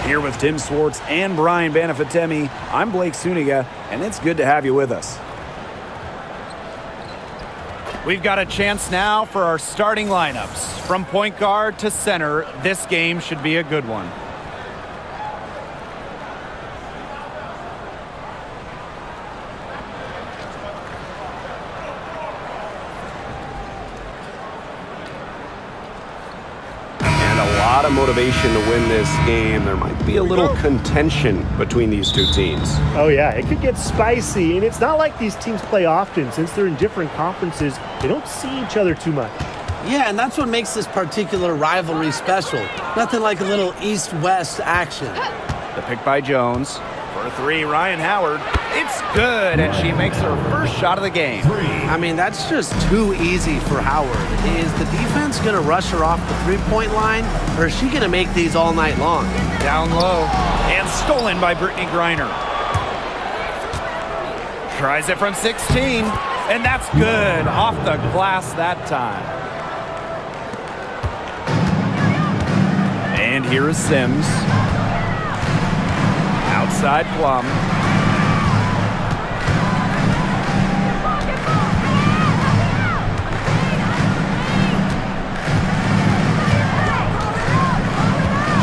Here with Tim Swartz and Brian Banafitemi, I'm Blake Suniga, and it's good to have you with us. We've got a chance now for our starting lineups. From point guard to center, this game should be a good one. A lot of motivation to win this game. There might be a little contention between these two teams. Oh yeah, it could get spicy, and it's not like these teams play often. Since they're in different conferences, they don't see each other too much. Yeah, and that's what makes this particular rivalry special. Nothing like a little east-west action. The pick by Jones. For three, Ryan Howard. It's good, and she makes her first shot of the game. I mean, that's just too easy for Howard. Is the defense going to rush her off the three-point line, or is she going to make these all night long? Down low, and stolen by Brittany Griner. Tries it from 16, and that's good. Off the glass that time. And here is Sims. Outside Plum.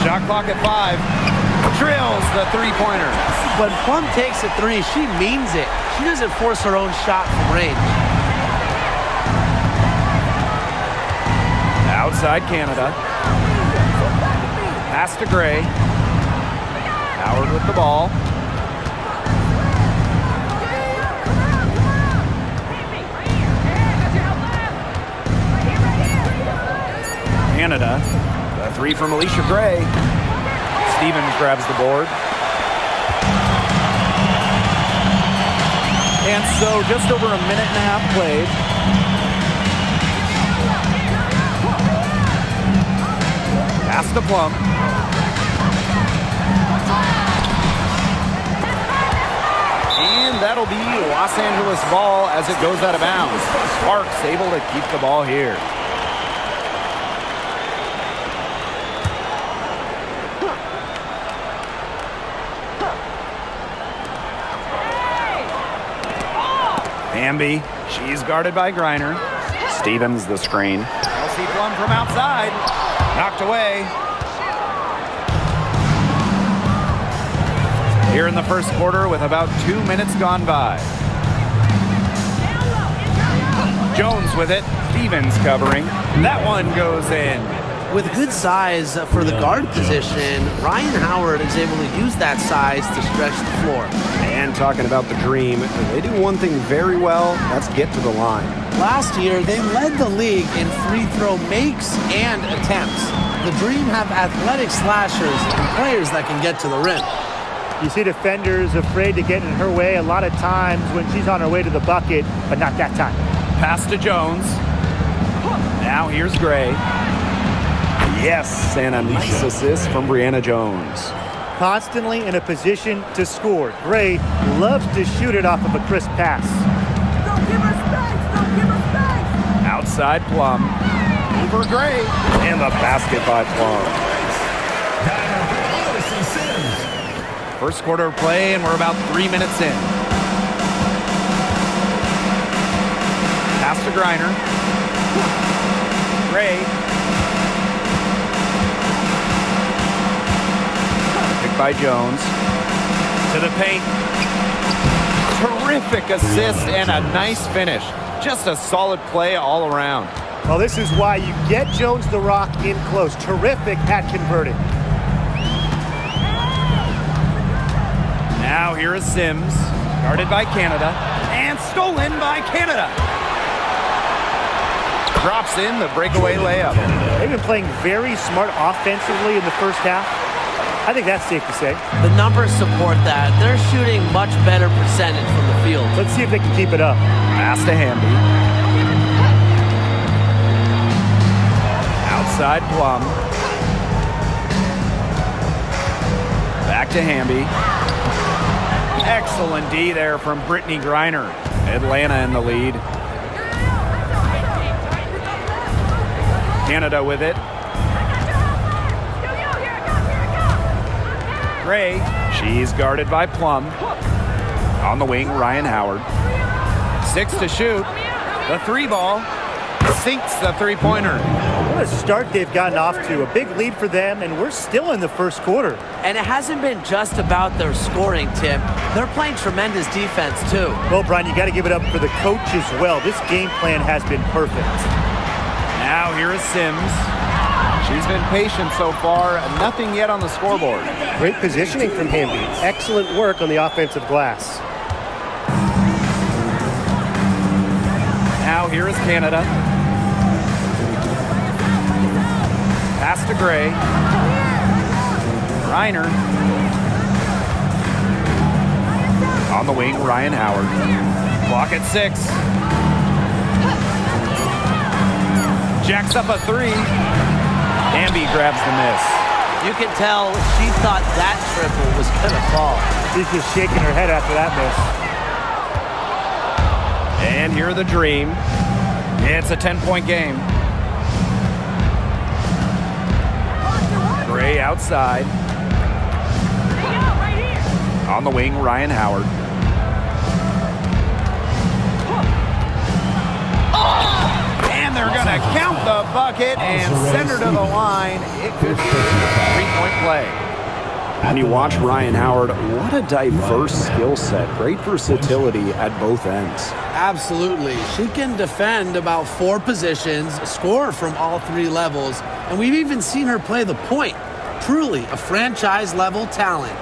Shot clock at 5. Drills the three-pointer. When Plum takes a three, she means it. She doesn't force her own shot from range. Outside Canada. Pass to Gray. Howard with the ball. Canada. The three from Alicia Gray. Stevens grabs the board. And so just over a minute and a half played. Pass to Plum. And that'll be Los Angeles ball as it goes out of bounds. Sparks able to keep the ball here. Bambi, she's guarded by Griner. Stevens the screen. Kelsey Plum from outside. Knocked away. Here in the first quarter with about 2 minutes gone by. Jones with it. Stevens covering. That one goes in. With good size for the guard position, Ryan Howard is able to use that size to stretch the floor. And talking about the Dream, they do one thing very well. That's get to the line. Last year, they led the league in free throw makes and attempts. The Dream have athletic slashers and players that can get to the rim. You see defenders afraid to get in her way a lot of times when she's on her way to the bucket, but not that time. Pass to Jones. Now here's Gray. Yes, and a nice assist from Brianna Jones. Constantly in a position to score. Gray loves to shoot it off of a crisp pass. Don't give her space! Don't give her space! Outside Plum. Over Gray. And the basket by Plum. First quarter of play, and we're about 3 minutes in. Pass to Griner. Gray. Pick by Jones. To the paint. Terrific assist and a nice finish. Just a solid play all around. Well, this is why you get Jones the rock in close. Terrific at converting. Now here is Sims, guarded by Canada, and stolen by Canada. Drops in the breakaway layup. They've been playing very smart offensively in the first half. I think that's safe to say. The numbers support that. They're shooting much better percentage from the field. Let's see if they can keep it up. Pass to Hamby. Outside Plum. Back to Hamby. Excellent D there from Brittany Griner. Atlanta in the lead. Canada with it. Gray, she's guarded by Plum. On the wing, Ryan Howard. 6 to shoot. The 3 ball sinks the 3-pointer. What a start they've gotten off to. A big lead for them, and we're still in the first quarter. And it hasn't been just about their scoring, Tim. They're playing tremendous defense, too. Well, Brian, you got to give it up for the coach as well. This game plan has been perfect. Now here is Sims. She's been patient so far. Nothing yet on the scoreboard. Great positioning from Hamby. Excellent work on the offensive glass. Now here is Canada. Pass to Gray. Reiner. On the wing, Ryan Howard. Clock at 6. Jacks up a 3. Hamby grabs the miss. You can tell she thought that triple was going to fall. She's just shaking her head after that miss. And here are the Dream. It's a 10-point game. Gray outside. On the wing, Ryan Howard. And they're going to count the bucket and send her to the line. It could be a 3-point play. When you watch Ryan Howard, what a diverse skill set. Great versatility at both ends. Absolutely. She can defend about 4 positions, score from all 3 levels, and we've even seen her play the point. Truly a franchise-level talent.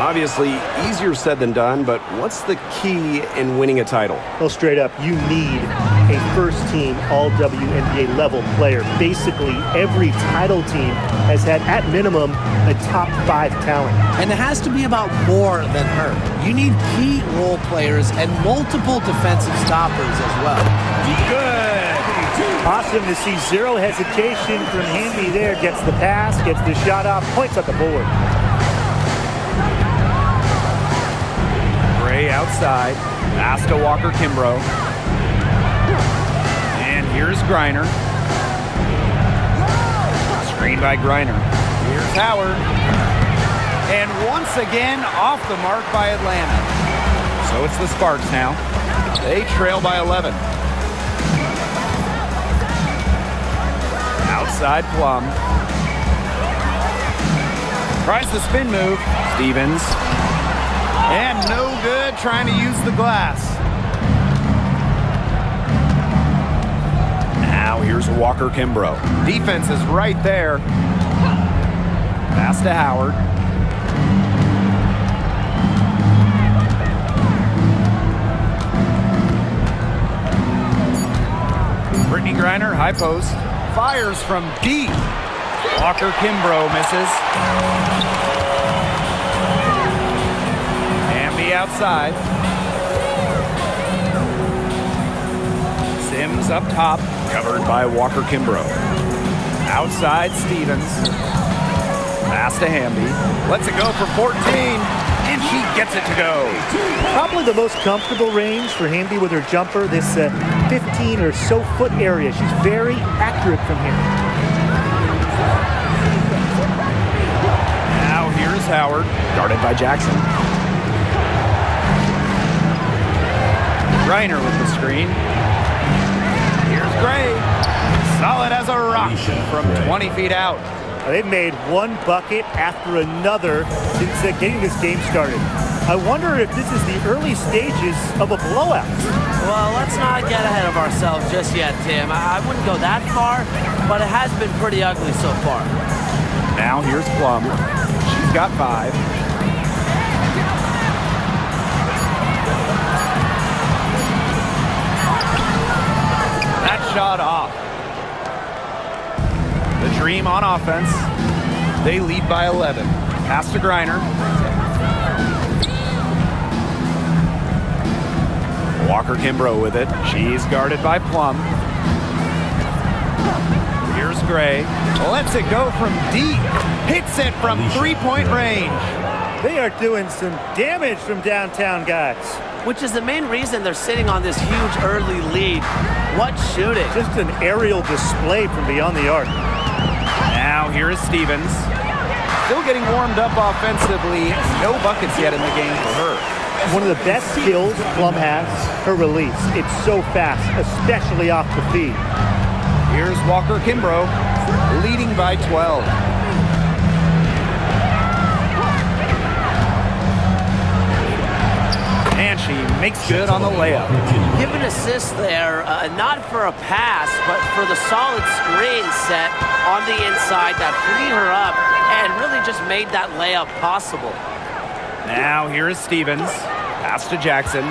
Obviously, easier said than done, but what's the key in winning a title? Well, straight up, you need a first-team all-WNBA level player. Basically, every title team has had, at minimum, a top 5 talent. And it has to be about more than her. You need key role players and multiple defensive stoppers as well. Good. Awesome to see zero hesitation from Hamby there. Gets the pass, gets the shot off, points at the board. Gray outside. Pass to Walker Kimbrough. And here's Griner. Screen by Griner. Here's Howard. And once again, off the mark by Atlanta. So it's the Sparks now. They trail by 11. Outside Plum. Tries the spin move. Stevens. And no good, trying to use the glass. Now here's Walker Kimbrough. Defense is right there. Pass to Howard. Brittany Griner, high post. Fires from deep. Walker Kimbrough misses. Outside. Sims up top, covered by Walker Kimbrough. Outside Stevens. Pass to Hamby. Lets it go for 14, and she gets it to go. Probably the most comfortable range for Hamby with her jumper, this 15 or so foot area. She's very accurate from here. Now here's Howard, guarded by Jackson. Reiner with the screen. Here's Gray. Solid as a rock from 20 feet out. They've made one bucket after another since getting this game started. I wonder if this is the early stages of a blowout. Well, let's not get ahead of ourselves just yet, Tim. I wouldn't go that far, but it has been pretty ugly so far. Now here's Plum. She's got 5. Shot off. The Dream on offense. They lead by 11. Pass to Griner. Walker Kimbrough with it. She's guarded by Plum. Here's Gray. Lets it go from deep. Hits it from 3-point range. They are doing some damage from downtown, guys. Which is the main reason they're sitting on this huge early lead. What shooting? Just an aerial display from beyond the arc. Now here is Stevens. Still getting warmed up offensively. No buckets yet in the game for her. One of the best skills Plum has, her release. It's so fast, especially off the feed. Here's Walker Kimbrough, leading by 12. And she makes good on the layup. Give an assist there, not for a pass, but for the solid screen set on the inside that freed her up and really just made that layup possible. Now here is Stevens. Pass to Jackson.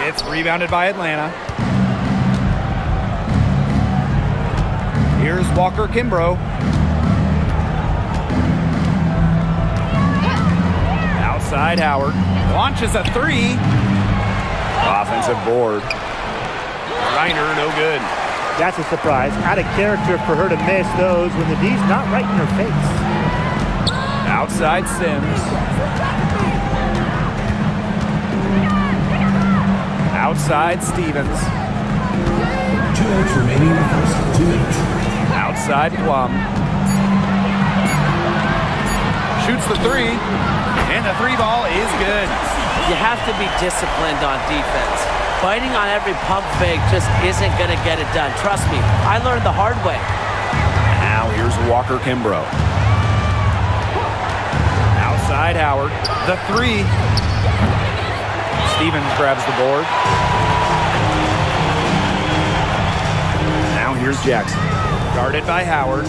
It's rebounded by Atlanta. Here's Walker Kimbrough. Outside Howard. Launches a three. Offensive board. Reiner, no good. That's a surprise. Out of character for her to miss those when the D's not right in her face. Outside Sims. Outside Stevens. 2 minutes remaining in the first. 2 minutes. Outside Plum. Shoots the three. And the three ball is good. You have to be disciplined on defense. Biting on every pump fake just isn't going to get it done. Trust me, I learned the hard way. Now here's Walker Kimbrough. Outside Howard. The three. Stevens grabs the board. Now here's Jackson. Guarded by Howard.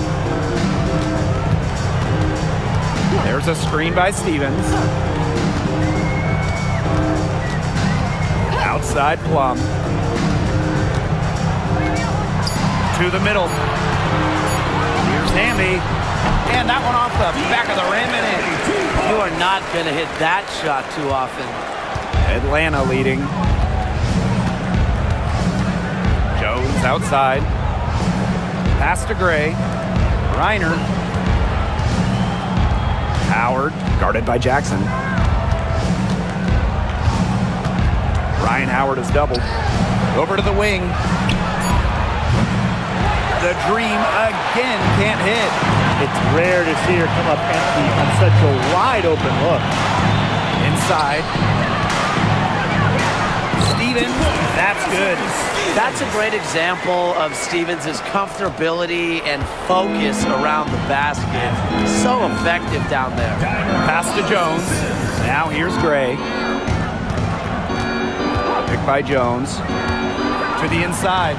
There's a screen by Stevens. Outside Plum. To the middle. Here's Hamby. And that one off the back of the rim and in. You are not going to hit that shot too often. Atlanta leading. Jones outside. Pass to Gray. Reiner. Howard, guarded by Jackson. Ryan Howard is doubled. Over to the wing. The Dream again can't hit. It's rare to see her come up empty on such a wide open look. Inside. Stevens, that's good. That's a great example of Stevens' comfortability and focus around the basket. So effective down there. Pass to Jones. Now here's Gray. Picked by Jones. To the inside.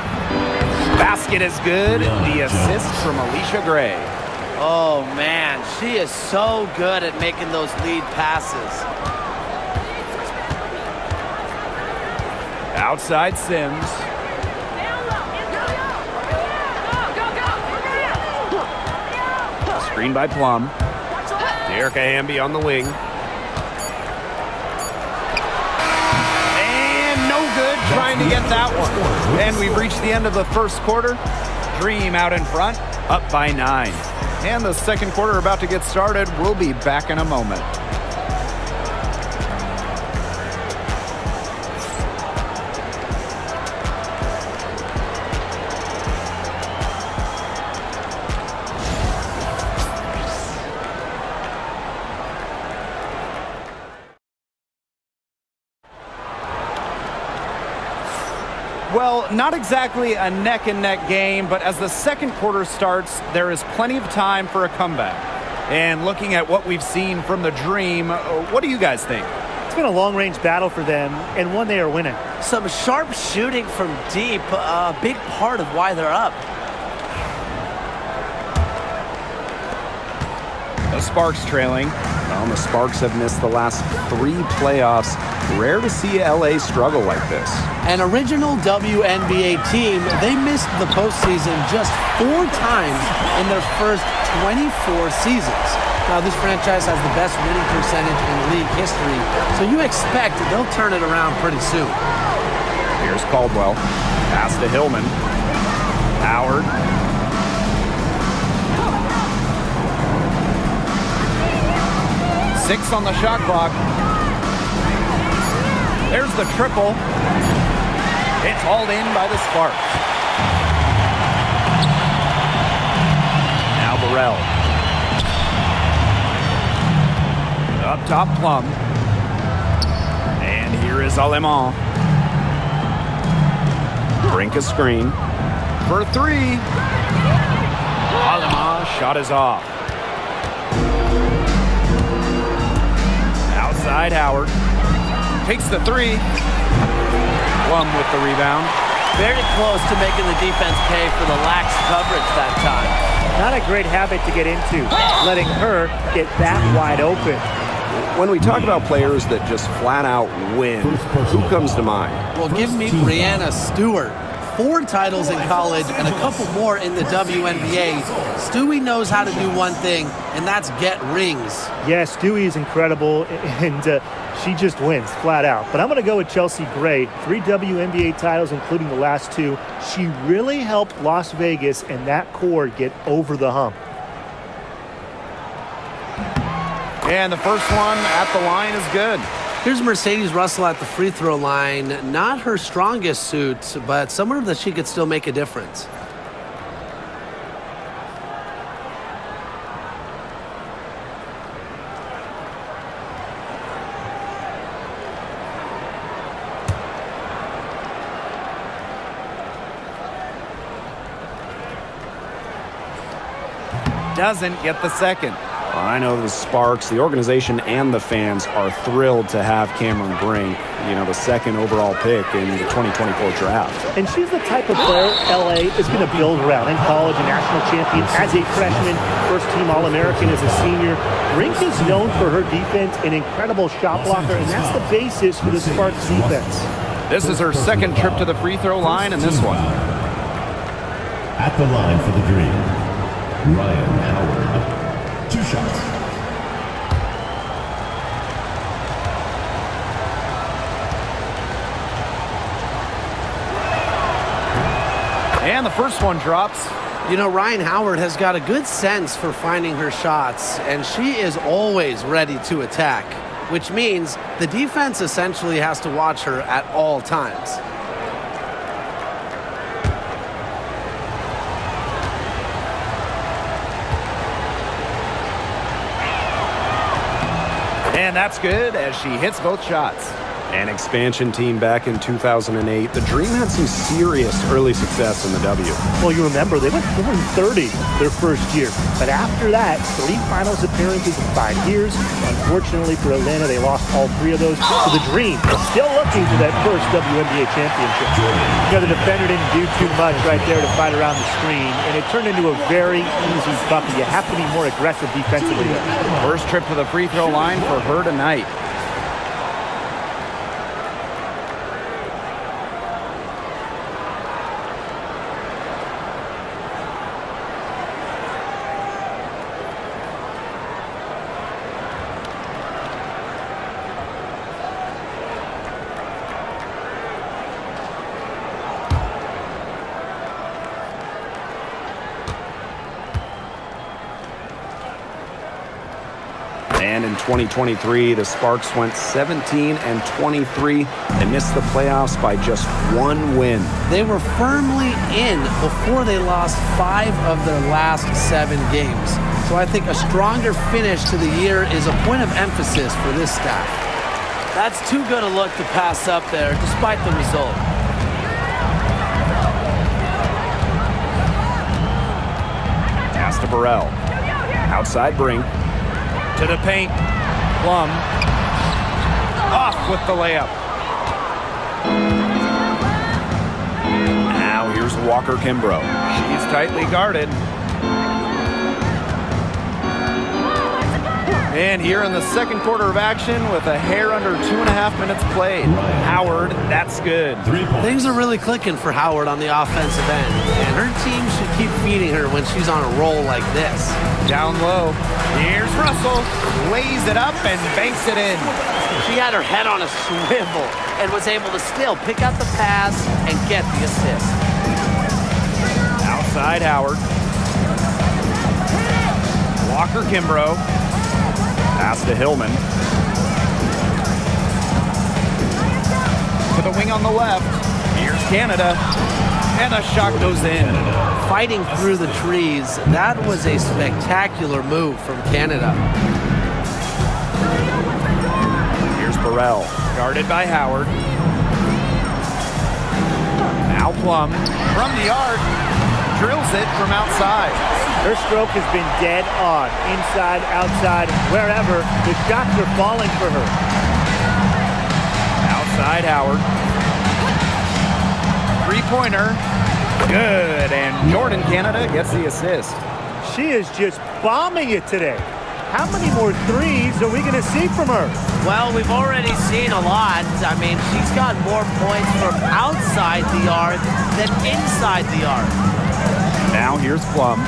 Basket is good. The assist from Alicia Gray. Oh, man. She is so good at making those lead passes. Outside Sims. Screen by Plum. Erica Hamby on the wing. And no good trying to get that one. And we've reached the end of the first quarter. Dream out in front, up by 9. And the second quarter about to get started. We'll be back in a moment. Well, not exactly a neck-and-neck game, but as the second quarter starts, there is plenty of time for a comeback. And looking at what we've seen from the Dream, what do you guys think? It's been a long-range battle for them, and one they are winning. Some sharp shooting from deep, a big part of why they're up. The Sparks trailing. Well, the Sparks have missed the last 3 playoffs. Rare to see LA struggle like this. An original WNBA team, they missed the postseason just 4 times in their first 24 seasons. Now, this franchise has the best winning percentage in league history, so you expect they'll turn it around pretty soon. Here's Caldwell. Pass to Hillman. Howard. Six on the shot clock. There's the triple. It's hauled in by the Sparks. Now Burrell. Up top, Plum. And here is Alemán. Brink a screen. For three. Alemán shot is off. Outside Howard. Takes the three. Plum with the rebound. Very close to making the defense pay for the lax coverage that time. Not a great habit to get into, letting her get that wide open. When we talk about players that just flat out win, who comes to mind? Well, give me Breanna Stewart. 4 titles in college and a couple more in the WNBA. Stewie knows how to do one thing, and that's get rings. Yeah, Stewie is incredible, and she just wins flat out. But I'm going to go with Chelsea Gray. 3 WNBA titles, including the last 2. She really helped Las Vegas and that core get over the hump. And the first one at the line is good. Here's Mercedes Russell at the free throw line. Not her strongest suit, but somewhere that she could still make a difference. Doesn't get the second. Well, I know the Sparks, the organization, and the fans are thrilled to have Cameron Brink, the second overall pick in the 2024 draft. And she's the type of player LA is going to build around. In college, a national champion as a freshman, first-team All-American as a senior. Brink is known for her defense, an incredible shot blocker, and that's the basis for the Sparks defense. This is her second trip to the free throw line, and this one. At the line for the Dream, Ryan Howard. 2 shots. And the first one drops. Ryan Howard has got a good sense for finding her shots, and she is always ready to attack, which means the defense essentially has to watch her at all times. And that's good as she hits both shots. An expansion team back in 2008. The Dream had some serious early success in the W. Well, you remember, they went 4-30 their first year. But after that, 3 finals appearances in 5 years. Unfortunately for Atlanta, they lost all 3 of those. So the Dream is still looking for that first WNBA championship. The defender didn't do too much right there to fight around the screen, and it turned into a very easy bucket. You have to be more aggressive defensively there. First trip to the free throw line for her tonight. And in 2023, the Sparks went 17-23. They missed the playoffs by just 1 win. They were firmly in before they lost 5 of their last 7 games. So I think a stronger finish to the year is a point of emphasis for this staff. That's too good a look to pass up there, despite the result. Pass to Burrell. Outside Brink. To the paint. Plum. Off with the layup. Now here's Walker Kimbrough. She's tightly guarded. And here in the second quarter of action with a hair under 2.5 minutes played. Howard, that's good. Things are really clicking for Howard on the offensive end, and her team should keep feeding her when she's on a roll like this. Down low. Here's Russell. Lays it up and banks it in. She had her head on a swivel and was able to still pick out the pass and get the assist. Outside Howard. Walker Kimbrough. Pass to Hillman. To the wing on the left. Here's Canada. And a shot goes in. Fighting through the trees. That was a spectacular move from Canada. Here's Burrell. Guarded by Howard. Now Plum. From the arc. Drills it from outside. Her stroke has been dead on. Inside, outside, wherever. The shots are falling for her. Outside Howard. Three-pointer. Good. And Jordan Canada gets the assist. She is just bombing it today. How many more threes are we going to see from her? Well, we've already seen a lot. I mean, she's got more points from outside the arc than inside the arc. Now here's Plum.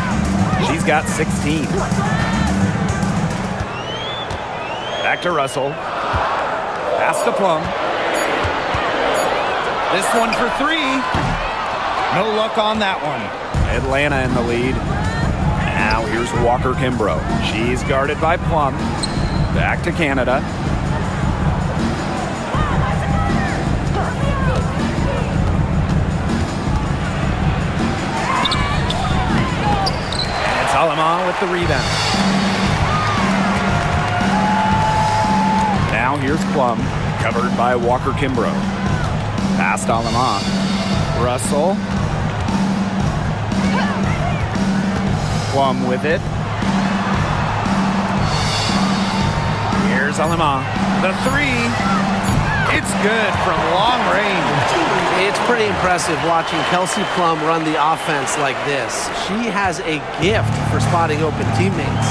She's got 16. Back to Russell. Pass to Plum. This one for three. No luck on that one. Atlanta in the lead. Now here's Walker Kimbrough. She's guarded by Plum. Back to Canada. And it's Alamon with the rebound. Now here's Plum, covered by Walker Kimbrough. Past Alamon. Russell. Plum with it. Here's Alamon. The three. It's good from long range. It's pretty impressive watching Kelsey Plum run the offense like this. She has a gift for spotting open teammates.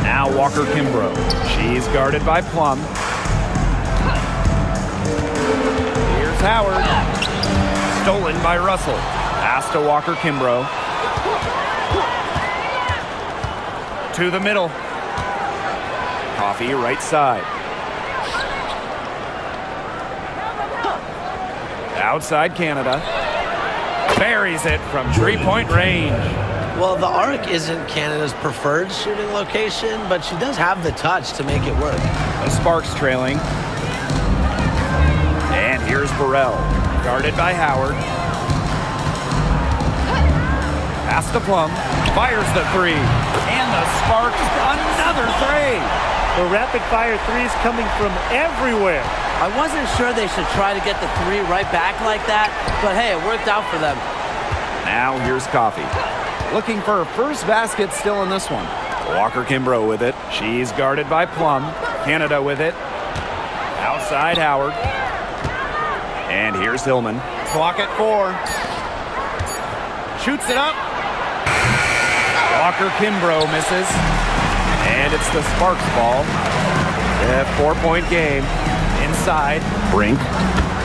Now Walker Kimbrough. She's guarded by Plum. Here's Howard. Stolen by Russell. Pass to Walker Kimbrough. To the middle. Coffee right side. Outside Canada. Buries it from three-point range. Well, the arc isn't Canada's preferred shooting location, but she does have the touch to make it work. The Sparks trailing. And here's Burrell. Guarded by Howard. Pass to Plum. Fires the three. And the Sparks, another three. The rapid-fire threes coming from everywhere. I wasn't sure they should try to get the three right back like that, but hey, it worked out for them. Now here's Coffee. Looking for her first basket still in this one. Walker Kimbrough with it. She's guarded by Plum. Canada with it. Outside Howard. And here's Hillman. Clock at 4. Shoots it up. Walker Kimbrough misses. And it's the Sparks ball. A 4-point game. Inside. Brink.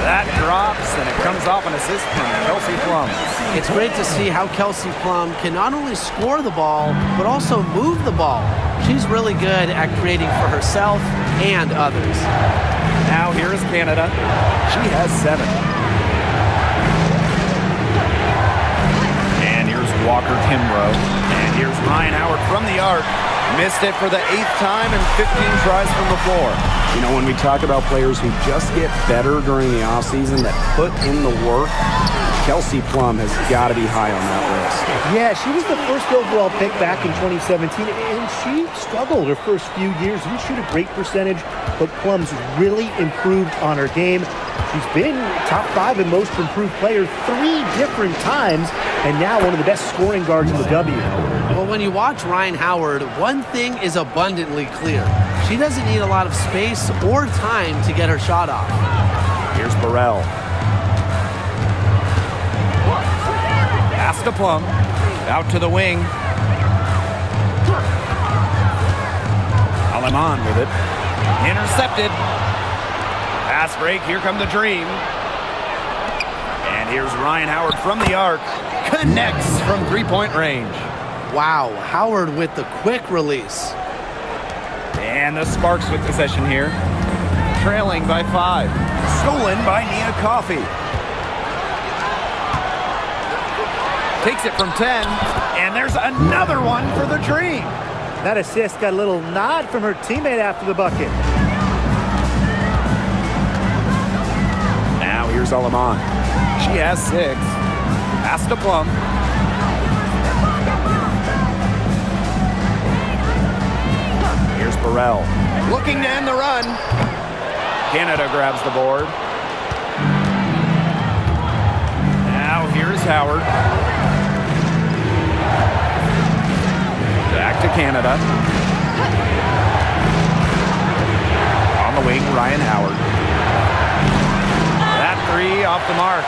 That drops, and it comes off an assist from Kelsey Plum. It's great to see how Kelsey Plum can not only score the ball, but also move the ball. She's really good at creating for herself and others. Now here is Canada. She has 7. And here's Walker Kimbrough. And here's Ryan Howard from the arc. Missed it for the 8th time and 15 tries from the floor. You know, when we talk about players who just get better during the offseason, that put in the work, Kelsey Plum has got to be high on that list. Yeah, she was the first overall pick back in 2017, and she struggled her first few years. Didn't shoot a great percentage, but Plum's really improved on her game. She's been top 5 in most improved player 3 different times, and now one of the best scoring guards in the W. Well, when you watch Ryan Howard, one thing is abundantly clear. She doesn't need a lot of space or time to get her shot off. Here's Burrell. Pass to Plum. Out to the wing. Alamon with it. Intercepted. Pass break. Here come the Dream. And here's Ryan Howard from the arc. Connects from three-point range. Wow, Howard with the quick release. And the Sparks with possession here. Trailing by 5. Stolen by Nia Coffee. Takes it from 10, and there's another one for the Dream. That assist got a little nod from her teammate after the bucket. Now here's Alaman. She has 6. Pass to Plum. Here's Burrell. Looking to end the run. Canada grabs the board. Now here's Howard. Back to Canada. On the wing, Ryan Howard. That 3 off the mark.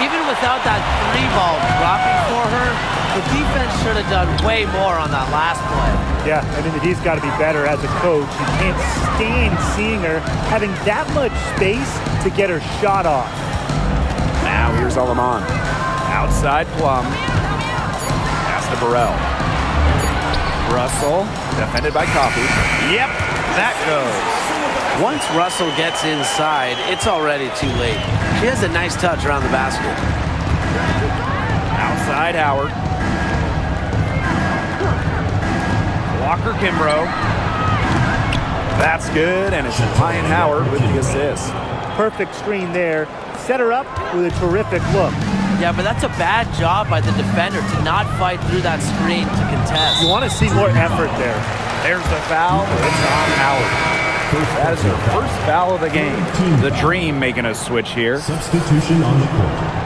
Even without that 3 ball dropping for her, the defense should have done way more on that last play. Yeah, I mean, he's got to be better as a coach. You can't stand seeing her having that much space to get her shot off. Now here's Alaman. Outside Plum. Pass to Burrell. Russell, defended by Coffey. Yep, that goes. Once Russell gets inside, it's already too late. She has a nice touch around the basket. Outside Howard. Walker Kimbrough. That's good, and it's Ryan Howard with the assist. Perfect screen there. Set her up with a terrific look. Yeah, but that's a bad job by the defender to not fight through that screen to contest. You want to see more effort there. There's the foul. It's on Howard. That is her first foul of the game. The Dream making a switch here. Substitution on the court.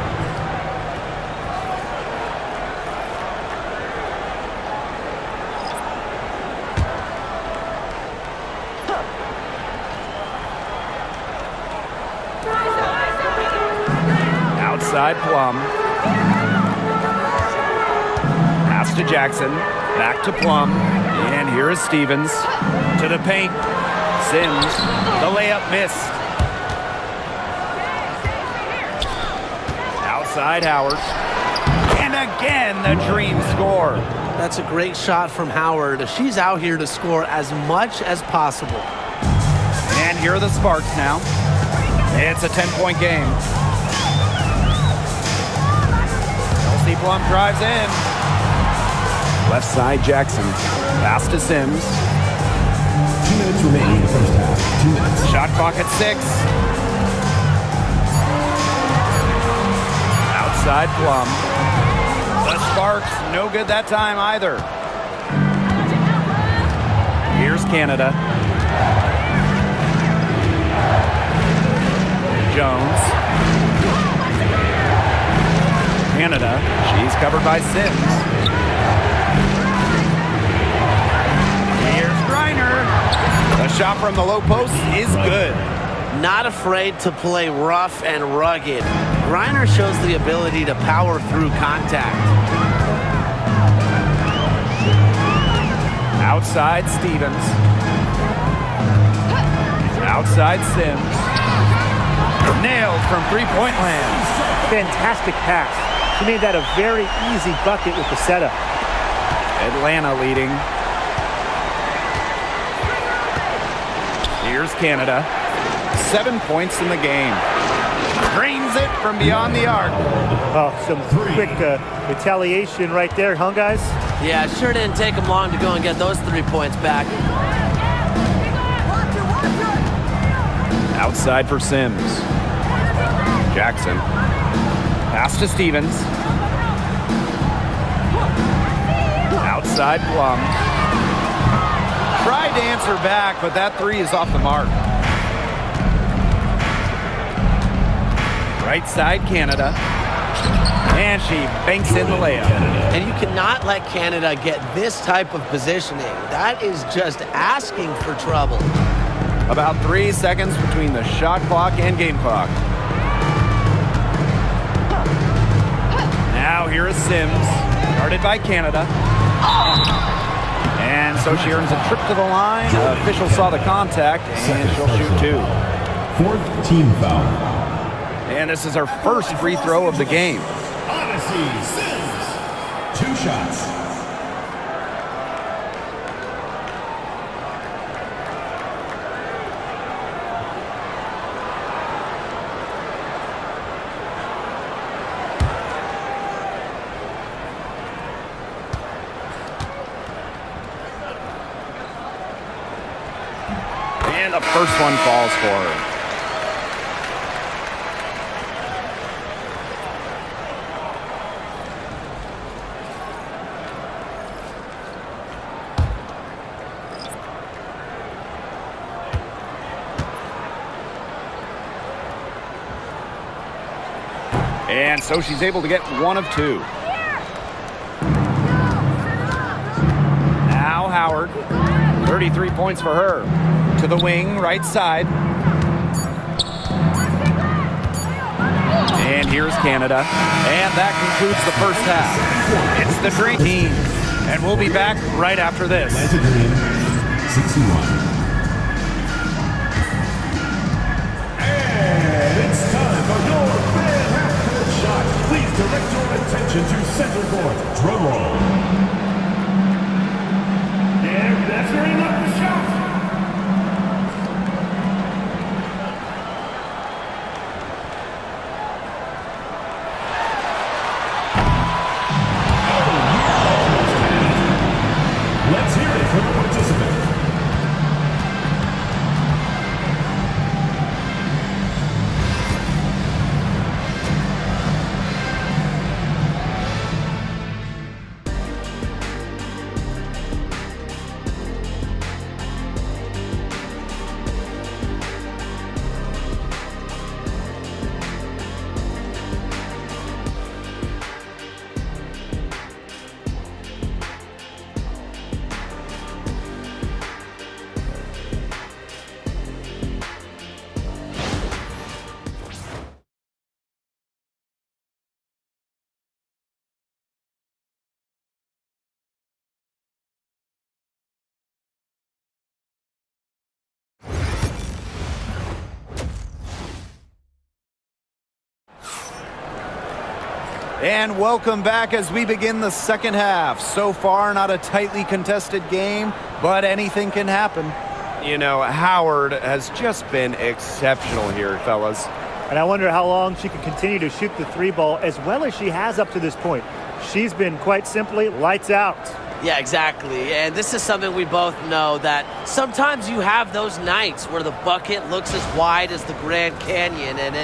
Outside Plum. Pass to Jackson. Back to Plum. And here is Stevens. To the paint. Sims. The layup missed. Outside Howard. And again, the Dream score. That's a great shot from Howard. She's out here to score as much as possible. And here are the Sparks now. It's a 10-point game. Kelsey Plum drives in. Left side, Jackson. Pass to Sims. 2 minutes remaining in the first half. 2 minutes. Shot clock at 6. Outside Plum. The Sparks, no good that time either. Here's Canada. Jones. Canada, she's covered by Sims. Here's Griner. The shot from the low post is good. Not afraid to play rough and rugged. Griner shows the ability to power through contact. Outside Stevens. Outside Sims. Nailed from three-point land. Fantastic pass. She made that a very easy bucket with the setup. Atlanta leading. Here's Canada. 7 points in the game. Drains it from beyond the arc. Oh, some quick retaliation right there, huh, guys? Yeah, it sure didn't take them long to go and get those 3 points back. Outside for Sims. Jackson. Pass to Stevens. Outside Plum. Tried to answer back, but that 3 is off the mark. Right side Canada. And she banks in the layup. And you cannot let Canada get this type of positioning. That is just asking for trouble. About 3 seconds between the shot clock and game clock. Now here is Sims, guarded by Canada. And so she earns a trip to the line. The official saw the contact, and she'll shoot 2. 4th team foul. And this is her first free throw of the game. Odyssey Sims. 2 shots. the first one falls for her. And so she's able to get one of two. Now Howard, 33 points for her. To the wing, right side. And here's Canada. And that concludes the first half. It's the Dream team. And we'll be back right after this. Atlanta Dream, 61. And it's time for your fan half-court shot. Please direct your attention to center court. Drum roll. There, that's very enough the shot. Let's hear it from the participant. And welcome back as we begin the second half. So far, not a tightly contested game, but anything can happen. You know, Howard has just been exceptional here, fellas. And I wonder how long she can continue to shoot the three ball as well as she has up to this point. She's been quite simply lights out. Yeah, exactly. And this is something we both know, that sometimes you have those nights where the bucket looks as wide as the Grand Canyon, and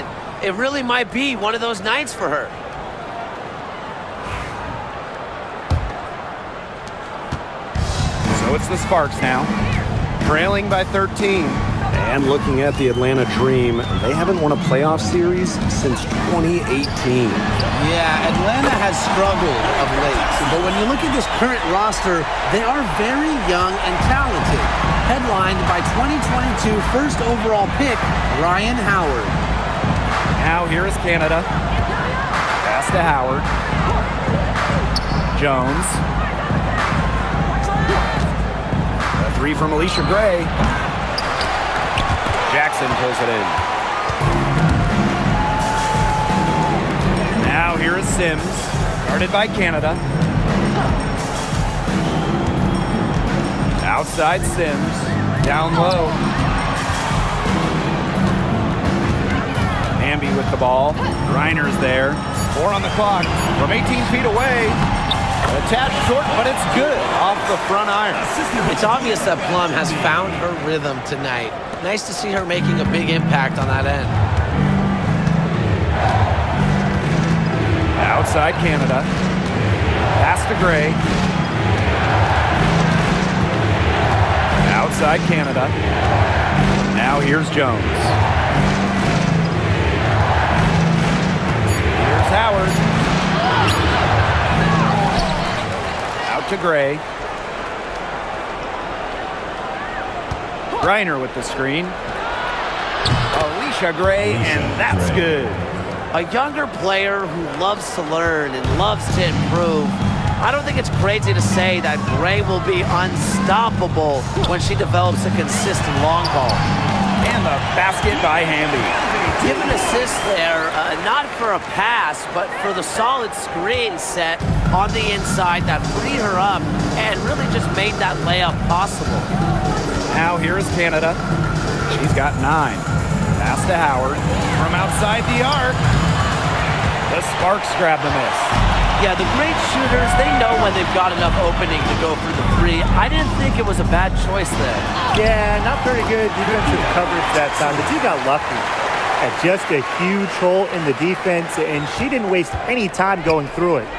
it really might be one of those nights for her. So it's the Sparks now, trailing by 13. And looking at the Atlanta Dream, they haven't won a playoff series since 2018. Yeah, Atlanta has struggled of late, but when you look at this current roster, they are very young and talented. Headlined by 2022 first overall pick, Ryan Howard. Now here is Canada. Pass to Howard. Jones. A three from Alicia Gray. Jackson pulls it in. Now here is Sims, guarded by Canada. Outside Sims, down low. Amby with the ball. Reiner's there. 4 on the clock from 18 feet away. Attached short, but it's good off the front iron. It's obvious that Plum has found her rhythm tonight. Nice to see her making a big impact on that end. Outside Canada. Pass to Gray. Outside Canada. Now here's Jones. Here's Howard. Out to Gray. Reiner with the screen. Alicia Gray, and that's good. A younger player who loves to learn and loves to improve. I don't think it's crazy to say that Gray will be unstoppable when she develops a consistent long ball. And the basket by Hamby. Give an assist there, not for a pass, but for the solid screen set on the inside that freed her up and really just made that layup possible. Now here is Canada. She's got 9. Pass to Howard from outside the arc. The Sparks grab the miss. Yeah, the great shooters, they know when they've got enough opening to go for the three. I didn't think it was a bad choice there. Yeah, not very good defensive coverage that time, but she got lucky at just a huge hole in the defense, and she didn't waste any time going through it.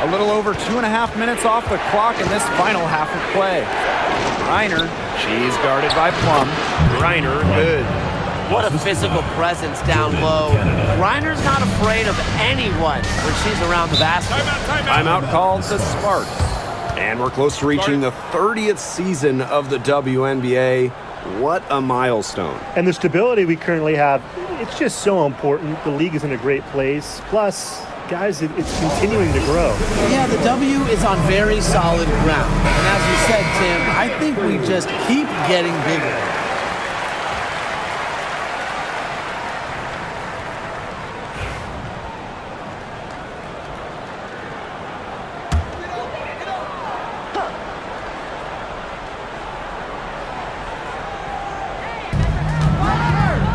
A little over 2.5 minutes off the clock in this final half of play. Reiner, she's guarded by Plum. Reiner, good. What a physical presence down low. Reiner's not afraid of anyone when she's around the basket. Timeout called the Sparks. And we're close to reaching the 30th season of the WNBA. What a milestone. And the stability we currently have, it's just so important. The league is in a great place. Plus, guys, it's continuing to grow. Yeah, the W is on very solid ground. And as you said, Tim, I think we just keep getting bigger.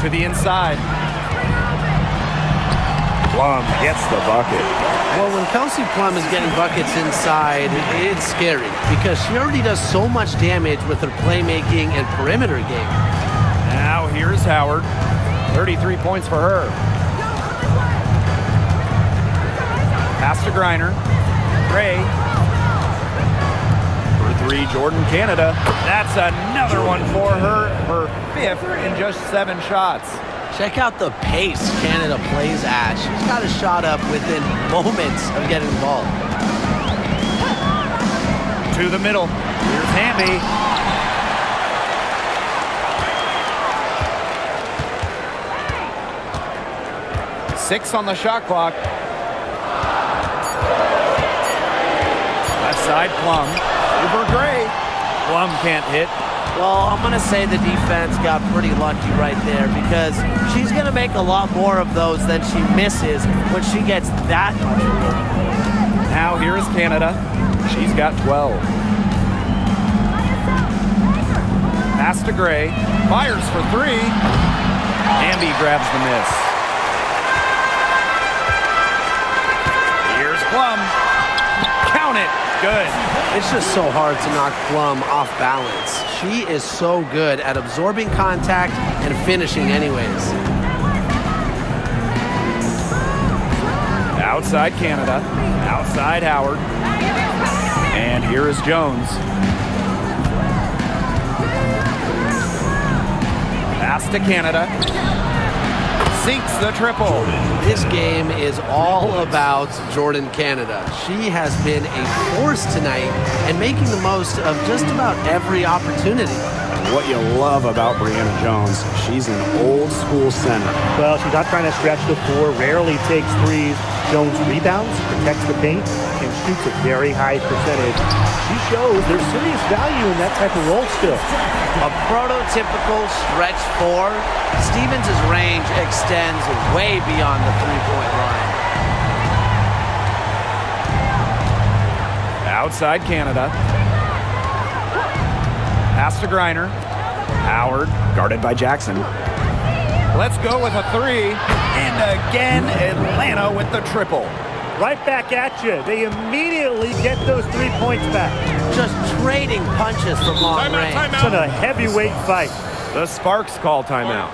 To the inside. Plum gets the bucket. Well, when Kelsey Plum is getting buckets inside, it's scary because she already does so much damage with her playmaking and perimeter game. Now here's Howard. 33 points for her. Pass to Griner. Gray. For three, Jordan Canada. That's another one for her. Her fifth in just 7 shots. Check out the pace Canada plays at. She's got a shot up within moments of getting the ball. To the middle. Here's Hamby. Six on the shot clock. Left side, Plum. Over Gray. Plum can't hit. Well, I'm going to say the defense got pretty lucky right there because she's going to make a lot more of those than she misses when she gets that much room. Now here is Canada. She's got 12. Pass to Gray. Fires for 3. Hamby grabs the miss. Here's Plum. Count it. Good. It's just so hard to knock Plum off balance. She is so good at absorbing contact and finishing anyways. Outside Canada. Outside Howard. And here is Jones. Pass to Canada. Sinks the triple. This game is all about Jordan Canada. She has been a force tonight and making the most of just about every opportunity. What you love about Brianna Jones, she's an old school center. Well, she's not trying to stretch the floor, rarely takes threes. Jones rebounds, protects the paint, and shoots a very high percentage. She shows there's serious value in that type of role still. A prototypical stretch 4. Stevens' range extends way beyond the three-point line. Outside Canada. Pass to Griner. Howard, Guarded by Jackson. let's go with a 3. And again, Atlanta with the triple. Right back at you. They immediately get those 3 points back. Just trading punches from long range. It's in a heavyweight fight. The Sparks call timeout.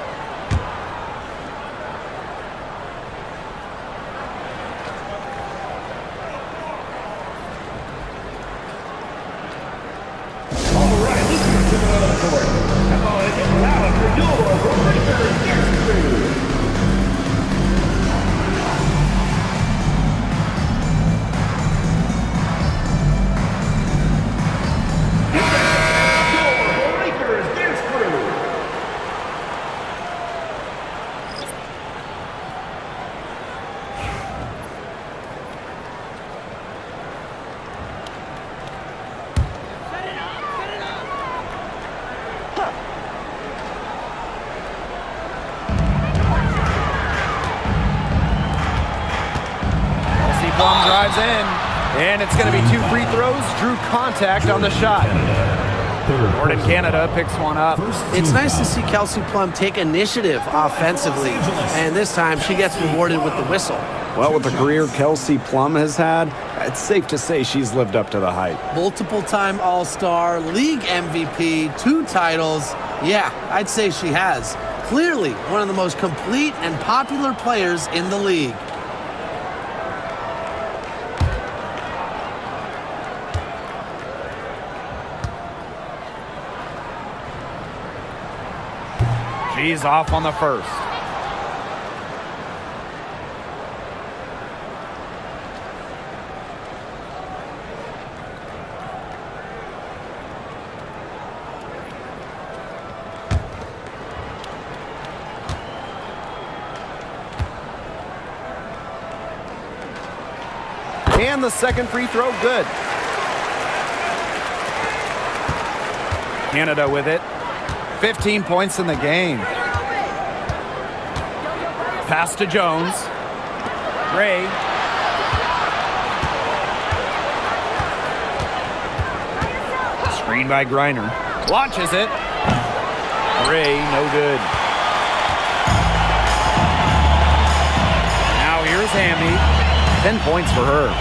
Plum drives in, and it's going to be 2 free throws. Drew contact on the shot. Jordan Canada picks one up. It's nice to see Kelsey Plum take initiative offensively, and this time she gets rewarded with the whistle. Well, with the career Kelsey Plum has had, it's safe to say she's lived up to the hype. Multiple-time All-Star, league MVP, 2 titles. Yeah, I'd say she has. Clearly one of the most complete and popular players in the league. She's off on the first. And the second free throw, good. Canada with it. 15 points in the game. Pass to Jones. Gray. Screen by Griner. Launches it. Gray, no good. Now here's Hamby. 10 points for her.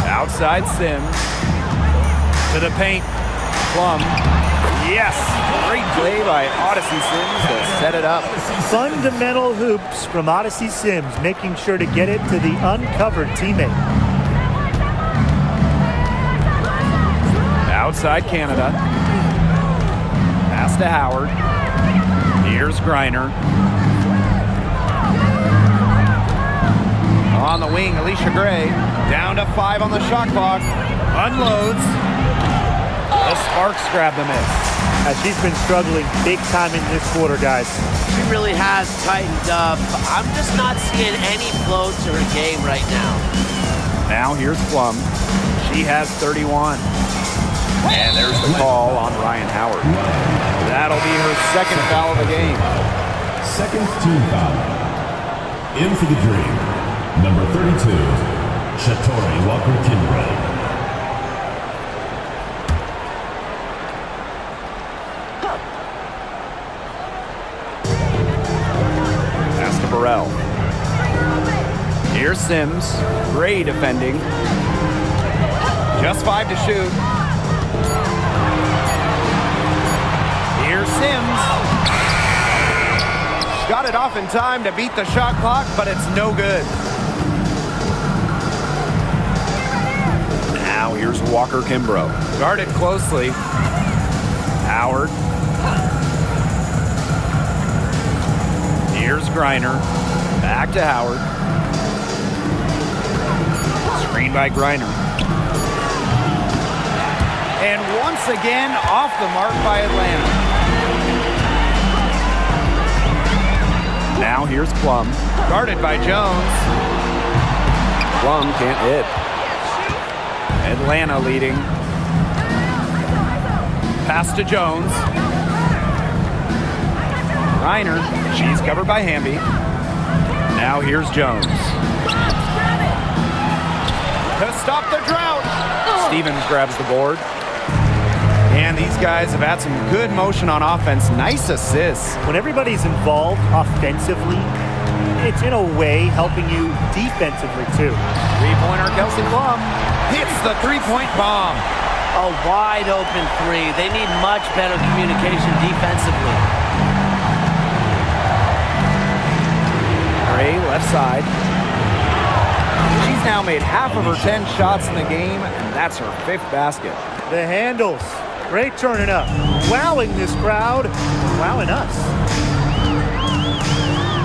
Outside Sims. To the paint. Plum. Yes! Great play by Odyssey Sims to set it up. Fundamental hoops from Odyssey Sims, making sure to get it to the uncovered teammate. Outside Canada. Pass to Howard. Here's Griner. On the wing, Alicia Gray. Down to 5 on the shot clock. Unloads. The Sparks grab the miss. She's been struggling big time in this quarter, guys. She really has tightened up. I'm just not seeing any flow to her game right now. Now here's Plum. She has 31. And there's the call on Ryan Howard. That'll be her second foul of the game. Second team foul. In for the Dream, number 32, Shatori Walker-Kimbrough. Burrell. Here's Sims. Gray defending. Just 5 to shoot. Here's Sims. Got it off in time to beat the shot clock, but it's no good. Now here's Walker-Kimbrough. Guarded closely. Howard. Here's Griner. Back to Howard. Screen by Griner. And once again, off the mark by Atlanta. Now here's Plum. Guarded by Jones. Plum can't hit. Atlanta leading. Pass to Jones. Griner. She's covered by Hamby. Now here's Jones. To stop the drought. Stevens grabs the board. And these guys have had some good motion on offense. Nice assists. When everybody's involved offensively, it's in a way helping you defensively too. Three-pointer Kelsey Plum hits the three-point bomb. A wide open 3. They need much better communication defensively. Gray, left side. She's now made half of her 10 shots in the game, and that's her 5th basket. The handles. Great turning up. Wowing this crowd. Wowing us.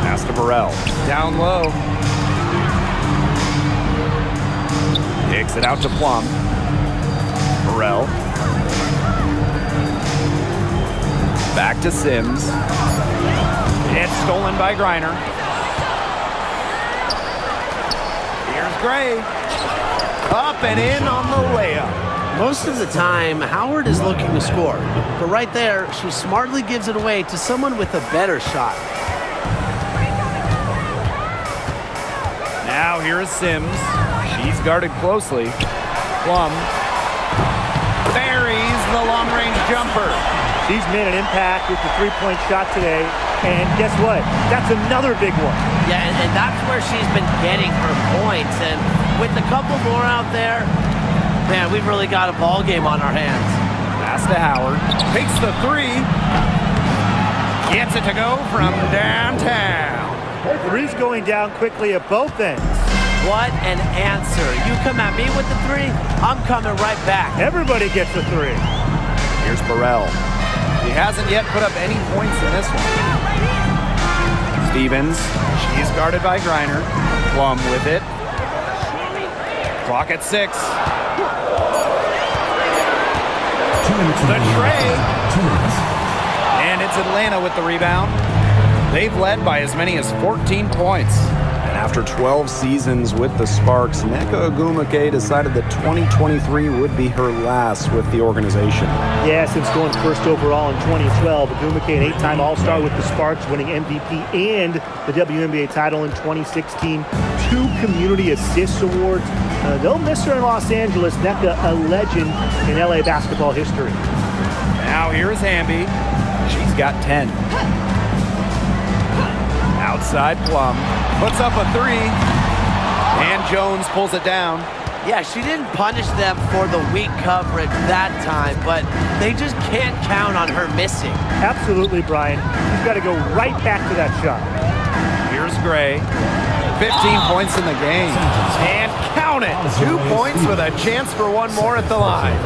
Pass to Burrell. Down low. Kicks it out to Plum. Burrell. Back to Sims. It's stolen by Griner. Here's Gray. Up and in on the layup. Most of the time, Howard is looking to score. But right there, she smartly gives it away to someone with a better shot. Now here is Sims. She's guarded closely. Plum buries the long-range jumper. She's made an impact with the three-point shot today. And guess what? That's another big one. Yeah, and that's where she's been getting her points. And with a couple more out there, man, we've really got a ball game on our hands. Pass to Howard. Takes the three. Gets it to go from downtown. Three's going down quickly at both ends. What an answer. You come at me with the three, I'm coming right back. Everybody gets a three. Here's Burrell. He hasn't yet put up any points in this one. Stevens. She's guarded by Griner. Plum with it. Clock at 6. The tray. And it's Atlanta with the rebound. They've led by as many as 14 points. And after 12 seasons with the Sparks, Nneka Ogwumike decided that 2023 would be her last with the organization. Yeah, since going first overall in 2012, Ogwumike, an 8-time All-Star with the Sparks, winning MVP and the WNBA title in 2016, 2 Community Assists Awards. They'll miss her in Los Angeles. Nneka, a legend in LA basketball history. Now here's Hamby. She's got 10. Outside Plum. Puts up a 3. And Jones pulls it down. Yeah, she didn't punish them for the weak coverage that time, but they just can't count on her missing. Absolutely, Brian. She's got to go right back to that shot. Here's Gray. 15 points in the game. And count it. 2 points with a chance for one more at the line.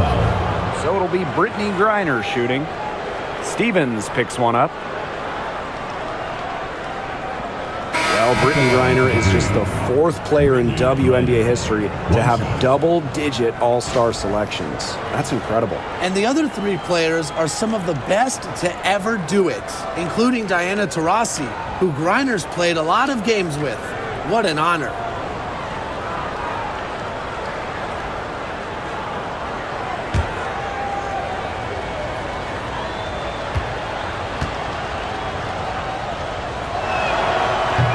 So it'll be Brittany Griner shooting. Stevens picks one up. Well, Brittany Griner is just the 4th player in WNBA history to have double-digit All-Star selections. That's incredible. And the other 3 players are some of the best to ever do it, including Diana Taurasi, who Griner's played a lot of games with. What an honor.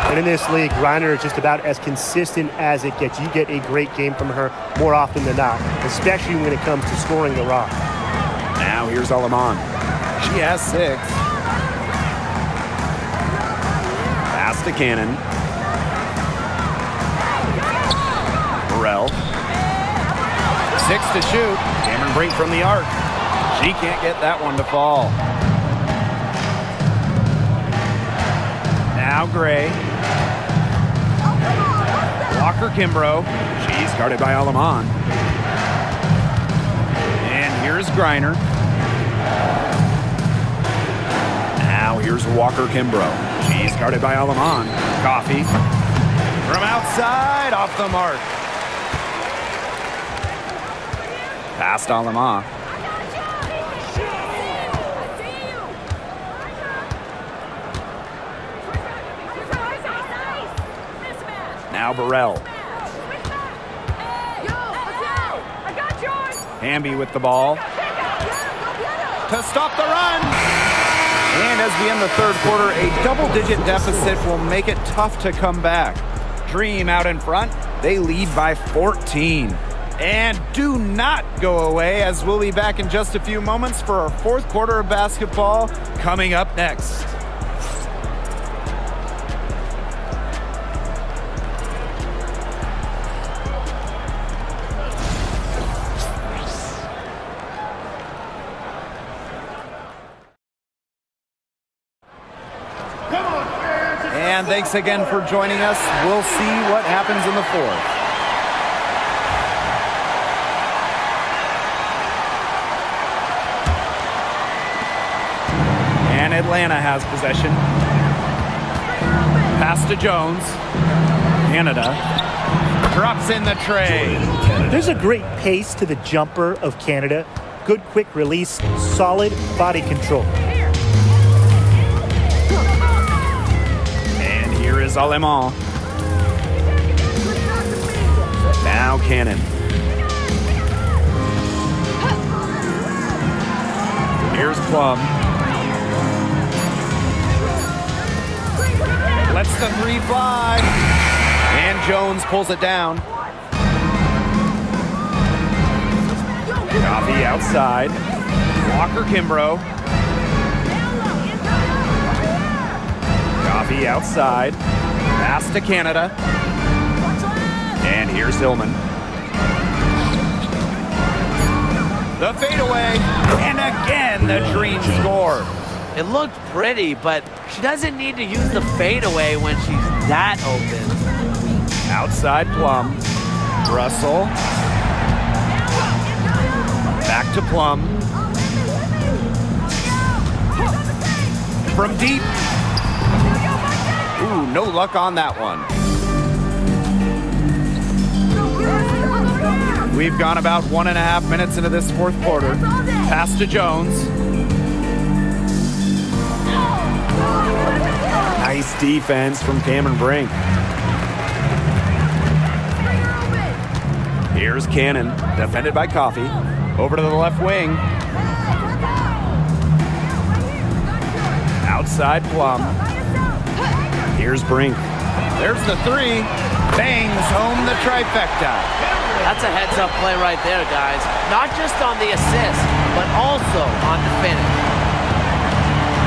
And in this league, Griner is just about as consistent as it gets. You get a great game from her more often than not, especially when it comes to scoring the rock. Now here's Aleman. She has 6. Pass to Cannon. Burrell. 6 to shoot. Cameron Brink from the arc. She can't get that one to fall. Now Gray. Walker Kimbrough. She's guarded by Aleman. And here's Griner. Now here's Walker Kimbrough. She's guarded by Aleman. Coffee. From outside, off the mark. Past Aleman. Now Burrell. Hamby with the ball. To stop the run. And as we end the 3rd quarter, a double-digit deficit will make it tough to come back. Dream out in front. They lead by 14. And do not go away, as we'll be back in just a few moments for our 4th quarter of basketball coming up next. And thanks again for joining us. We'll see what happens in the 4th. And Atlanta has possession. Pass to Jones. Canada drops in the tray. There's a great pace to the jumper of Canada. Good quick release, solid body control. Is Aleman. Now Cannon. Here's Plum. Lets the 3 fly. And Jones pulls it down. Coffee Outside. Walker Kimbrough. Coffee outside. Pass to Canada. And here's Hillman. The fadeaway. And again, the Dream score. It looked pretty, but she doesn't need to use the fadeaway when she's that open. Outside Plum. Russell. Back to Plum. From deep. Ooh, no luck on that one. We've gone about 1.5 minutes into this fourth quarter. Pass to Jones. Nice defense from Cameron Brink. Here's Cannon, defended by Coffee. Over to the left wing. Outside Plum. Here's Brink. There's the three. Bangs home the trifecta. That's a heads-up play right there, guys. Not just on the assist, but also on the finish.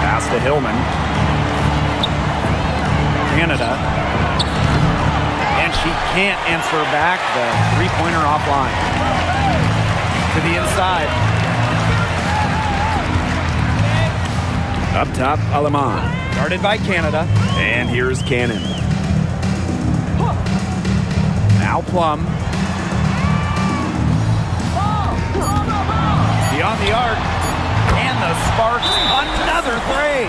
Pass to Hillman. Canada. And she can't answer back the three-pointer offline. To the inside. Up top, Aleman. Guarded by Canada. And here's Cannon. Now Plum. Beyond the arc. And the Sparks, another three.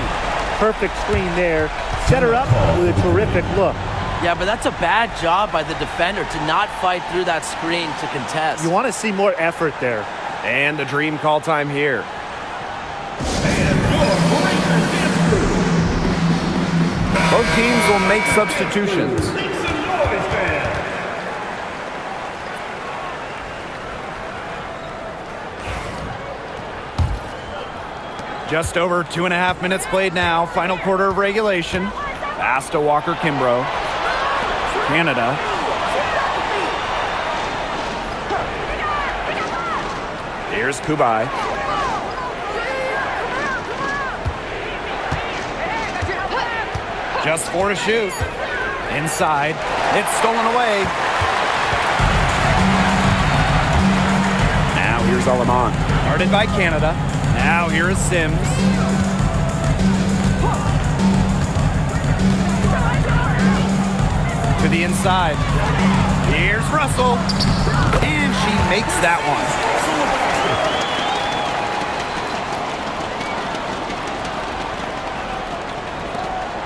Perfect screen there. Set her up with a terrific look. Yeah, but that's a bad job by the defender to not fight through that screen to contest. You want to see more effort there. And the Dream call time here. Both teams will make substitutions. Just over 2.5 minutes played now. Final quarter of regulation. Pass to Walker Kimbrough. Canada. Here's Kubai. Just 4 to shoot. Inside. It's stolen away. Now here's Aleman. Guarded by Canada. Now here is Sims. To the inside. Here's Russell. And she makes that one.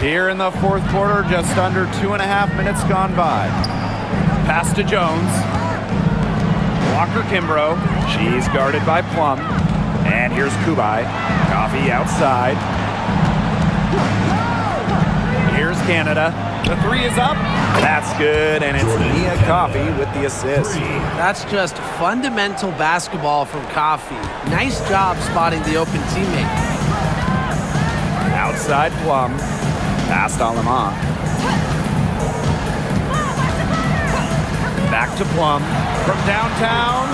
Here in the fourth quarter, just under 2.5 minutes gone by. Pass to Jones. Walker Kimbrough. She's guarded by Plum. And here's Kubai. Coffee outside. Here's Canada. The three is up. That's good, and it's Nia Coffee with the assist. That's just fundamental basketball from Coffee. Nice job spotting the open teammate. Outside Plum. Past Aleman. Back to Plum. From downtown.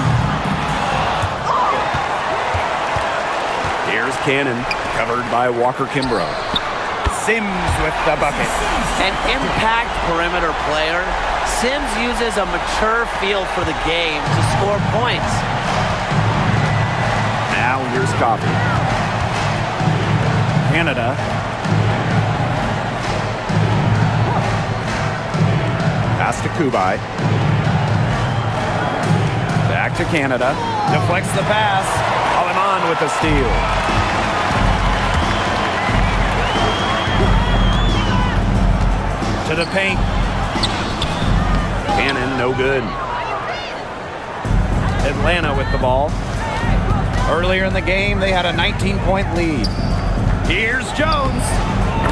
Here's Cannon, covered by Walker Kimbrough. Sims with the bucket. An impact perimeter player, Sims uses a mature feel for the game to score points. Now here's Coffee. Canada. Pass to Kubai. Back to Canada. Deflects the pass. Aleman with the steal. To the paint. Cannon, no good. Atlanta with the ball. Earlier in the game, they had a 19-point lead. Here's Jones.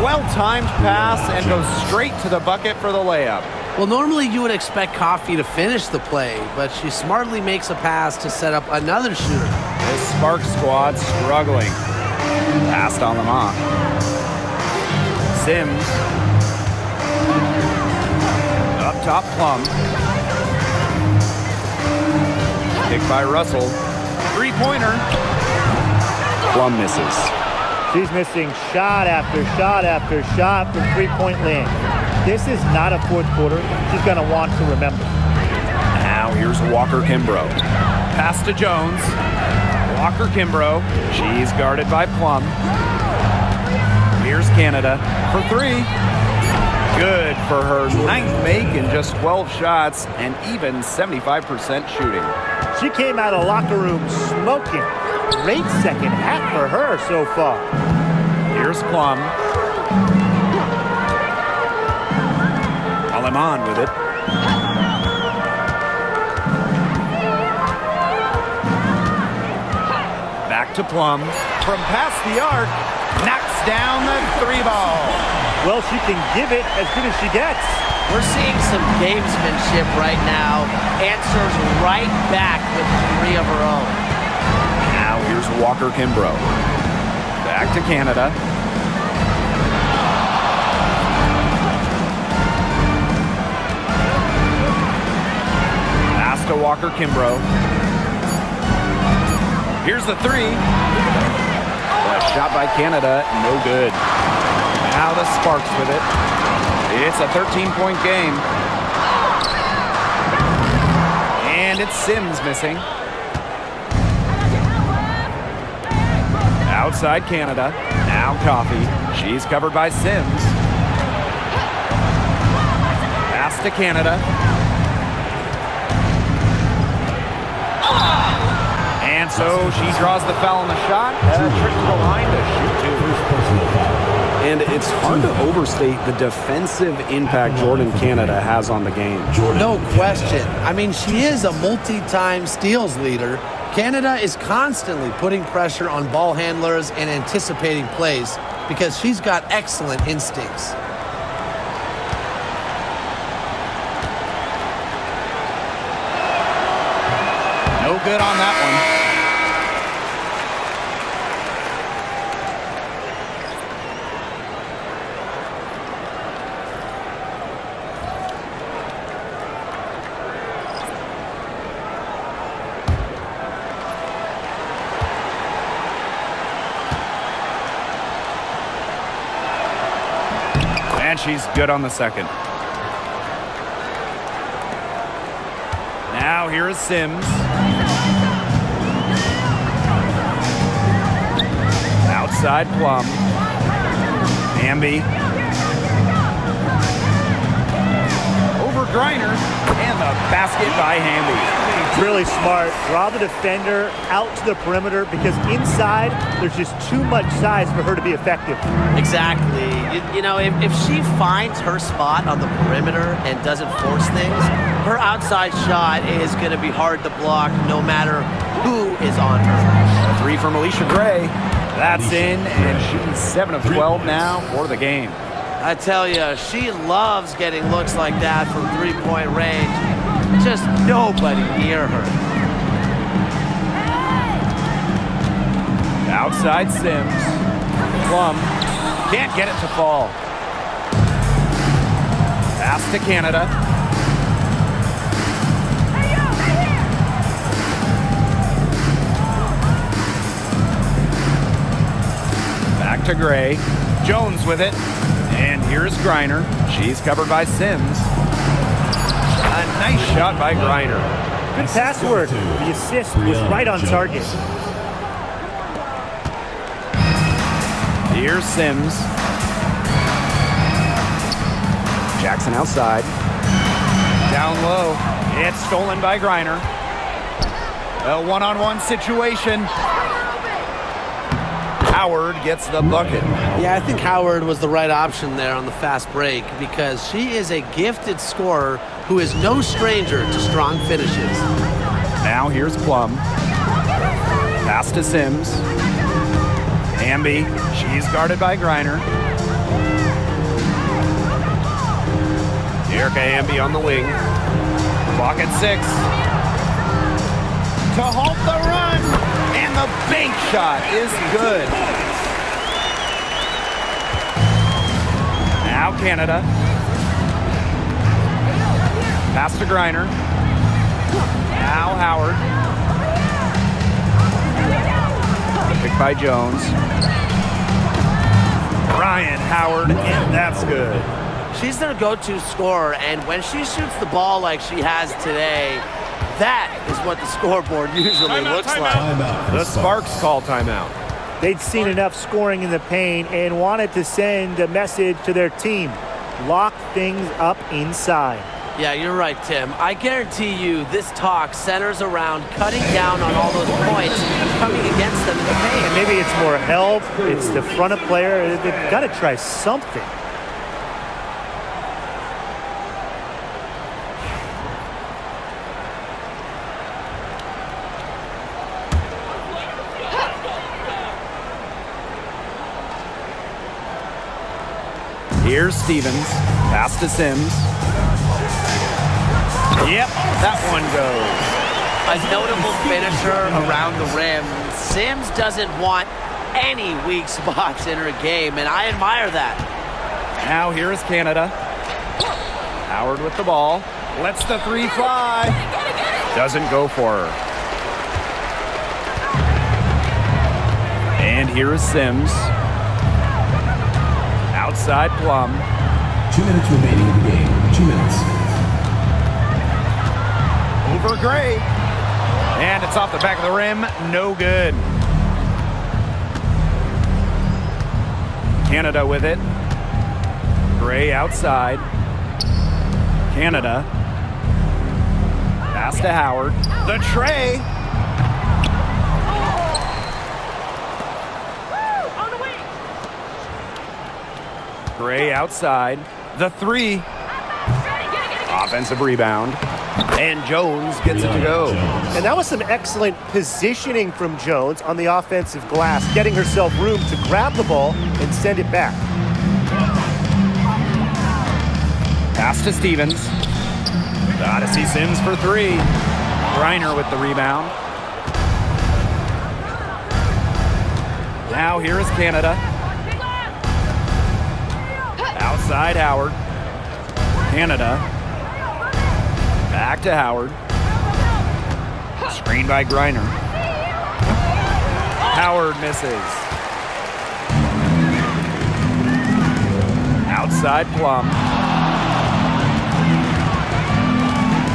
Well-timed pass and goes straight to the bucket for the layup. Well, normally you would expect Coffee to finish the play, but she smartly makes a pass to set up another shooter. This Spark squad struggling. Past Aleman. Sims. Up top, Plum. Kick by Russell. Three-pointer. Plum misses. She's missing shot after shot after shot from three-point land. This is not a fourth quarter she's going to want to remember. Now here's Walker Kimbrough. Pass to Jones. Walker Kimbrough. She's guarded by Plum. Here's Canada for three. Good for her ninth make in just 12 shots and even 75% shooting. She came out of the locker room smoking. Great second half for her so far. Here's Plum. Aleman with it. Back to Plum. From past the arc, knocks down the three ball. Well, she can give it as good as she gets. We're seeing some gamesmanship right now. Answers right back with three of her own. Now here's Walker Kimbrough. Back to Canada. Pass to Walker Kimbrough. Here's the three. A shot by Canada, no good. Now the Sparks with it. It's a 13-point game. And it's Sims missing. Outside Canada. Now Coffee. She's covered by Sims. Pass to Canada. And so she draws the foul on the shot. A trip to the line to shoot two. And it's hard to overstate the defensive impact Jordan Canada has on the game. No question. I mean, she is a multi-time steals leader. Canada is constantly putting pressure on ball handlers and anticipating plays because she's got excellent instincts. No good on that one. And she's good on the second. Now here is Sims. Outside Plum. Hamby. Over Griner. And the basket by Hamby. Really smart. Draw the defender out to the perimeter because inside there's just too much size for her to be effective. Exactly. You know, if she finds her spot on the perimeter and doesn't force things, her outside shot is going to be hard to block no matter who is on her. A three from Alicia Gray. That's in, and she's 7 of 12 now for the game. I tell you, she loves getting looks like that from three-point range. Just nobody near her. Outside Sims. Plum can't get it to fall. Pass to Canada. Back to Gray. Jones with it. And here's Griner. She's covered by Sims. A nice shot by Griner. Good pass work. The assist was right on target. Here's Sims. Jackson outside. Down low. It's stolen by Griner. A one-on-one situation. Howard gets the bucket. Yeah, I think Howard was the right option there on the fast break because she is a gifted scorer who is no stranger to strong finishes. Now here's Plum. Pass to Sims. Hamby. She's guarded by Griner. Erica Hamby on the wing. Clock at 6. To halt the run. And the bank shot is good. Now Canada. Pass to Griner. Now Howard. by Jones. Ryan Howard, and that's good. She's their go-to scorer, and when she shoots the ball like she has today, that is what the scoreboard usually looks like. Timeout. The Sparks call timeout. They'd seen enough scoring in the paint and wanted to send a message to their team. Lock things up inside. Yeah, you're right, Tim. I guarantee you this talk centers around cutting down on all those points coming against them in the paint. And maybe it's more help, it's the front of player. They've got to try something. Here's Stevens. Pass to Sims. Yep, that one goes. A notable finisher around the rim. Sims doesn't want any weak spots in her game, and I admire that. Now here is Canada. Howard with the ball. Lets the three fly. Doesn't go for her. And here is Sims. Outside Plum. 2 minutes remaining in the game. 2 minutes. Over Gray. And it's off the back of the rim. No good. Canada with it. Gray outside. Canada. Pass to Howard. The tray. Gray outside. The three. Offensive rebound. And Jones gets it to go. And that was some excellent positioning from Jones on the offensive glass, getting herself room to grab the ball and send it back. Pass to Stevens. Gotta see Sims for three. Griner with the rebound. Now here is Canada. Outside Howard. Canada. Back to Howard. Screen by Griner. Howard misses. Outside Plum.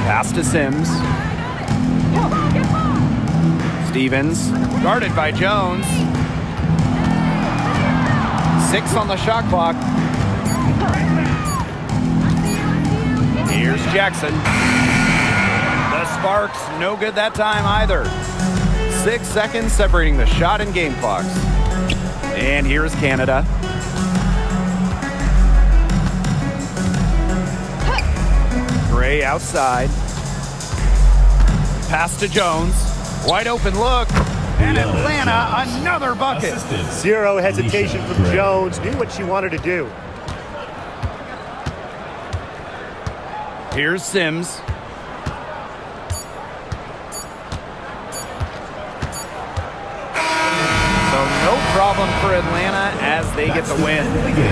Pass to Sims. Stevens. Guarded by Jones. 6 on the shot clock. Here's Jackson. The Sparks, no good that time either. 6 seconds separating the shot and game clocks. And here's Canada. Gray outside. Pass to Jones. Wide open look. And Atlanta, another bucket. Zero hesitation from Jones. Knew what she wanted to do. Here's Sims. So no problem for Atlanta as they get the win.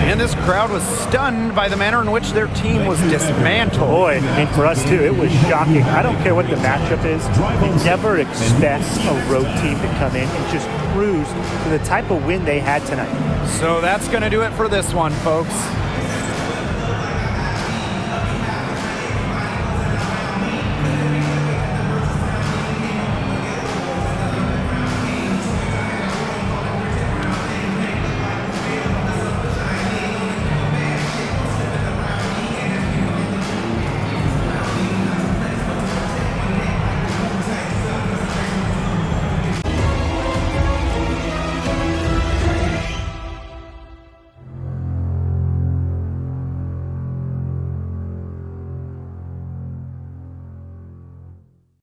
And this crowd was stunned by the manner in which their team was dismantled. Boy, and for us too, it was shocking. I don't care what the matchup is. You never expect a road team to come in and just cruise to the type of win they had tonight. So that's going to do it for this one, folks.